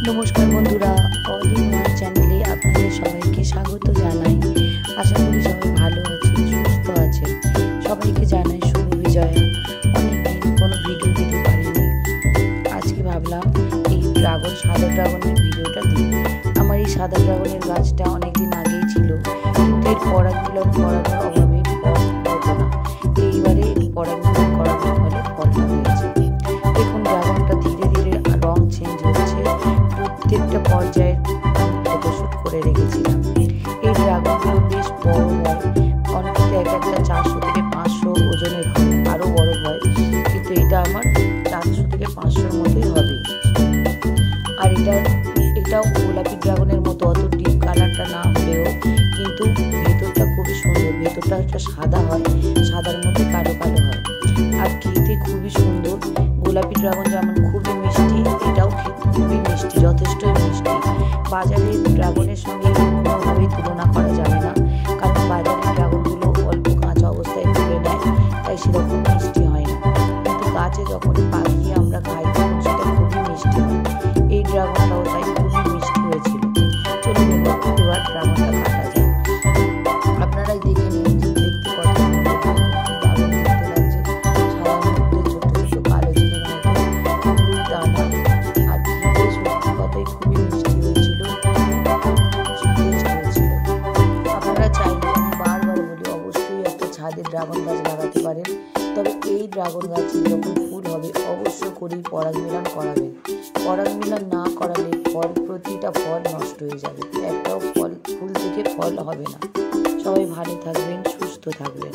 নমস্কার বন্ধুরা, all in one চ্যানেলে আপনাদের সবাইকে স্বাগত জানাই। আশা করি সবাই ভালো আছেন, সুস্থ আছেন। সবাইকে জানাই শুভ বিজয়া। অনেকদিন কোনো ভিডিও দিতে পারিনি, আজকে ভাবলাম এই সাদা ড্রাগনের ভিডিওটা দিই। আমার এই সাদা ড্রাগনের গাছটা অনেকদিন আগেই ছিল, কিন্তু এর পরাগমিলন করানোর অভাবে ফল হতো না। এইবারে পরাগমিলন করানোর ফলে ফলটা হয়েছে। দেখুন, ড্রাগনটা ধীরে ধীরে রং চেঞ্জ হচ্ছে। প্রত্যেকটা পর্যায়ে ফটোশ্যুট করে রেখেছিলাম। এই ড্রাগনগুলো বেশ বড় হয়, অনেকটা এক একটা 400 থেকে 500 ওজনের হয়, আরও বড় হয়, কিন্তু এটা আমার 400 থেকে 500-র মতোই হবে। আর এটাও গোলাপি ড্রাগনের মতো অত ডিপ কালারটা না হলেও কিন্তু ভেতরটা খুবই সুন্দর। ভেতরটা একটা সাদা হয়, সাদার মধ্যে কালো কালো হয়, আর খেতে খুবই সুন্দর। গোলাপি ড্রাগন যেমন খুবই মিষ্টি, এটাও খেতে খুবই মিষ্টি, যথেষ্টই মিষ্টি। বাজারের ড্রাগনের সঙ্গে কোনোভাবেই তুলনা করা যাবে না, কারণ বাজারের ড্রাগনগুলো অল্প কাঁচা অবস্থায় তুলে নেয়, তাই সেরকম মিষ্টি হয় না। কিন্তু গাছে যখন পাকিয়ে আমরা খাই তখন সেটা খুবই মিষ্টি হয়। এই ড্রাগনটাও তাই খুবই মিষ্টি হয়েছিল। চলুন এবার ড্রাগনটা কাটা যায়। আপনারাই দেখে নিন, দেখতে কত দারুণ দেখতে লাগছে। সাদার মধ্যে ছোট ছোট কালো জিরের মতো খুবই দানা, আর খেতে সত্যি কথাই খুবই মিষ্টি হয়েছিল, টেস্ট হয়েছিল। আপনারা চাইলে, আমি বারবার বলি, অবশ্যই একটা ছাদে ড্রাগন গাছ লাগাতে পারেন। তবে এই ড্রাগন গাছে যখন ফুল হবে অবশ্য করেই পরাগমিলন করাবেন। পরাগমিলন না করালে প্রতিটা ফল নষ্ট হয়ে যাবে, একটাও ফুল থেকে ফল হবে না। সবাই ভালো থাকবেন, সুস্থ থাকবেন।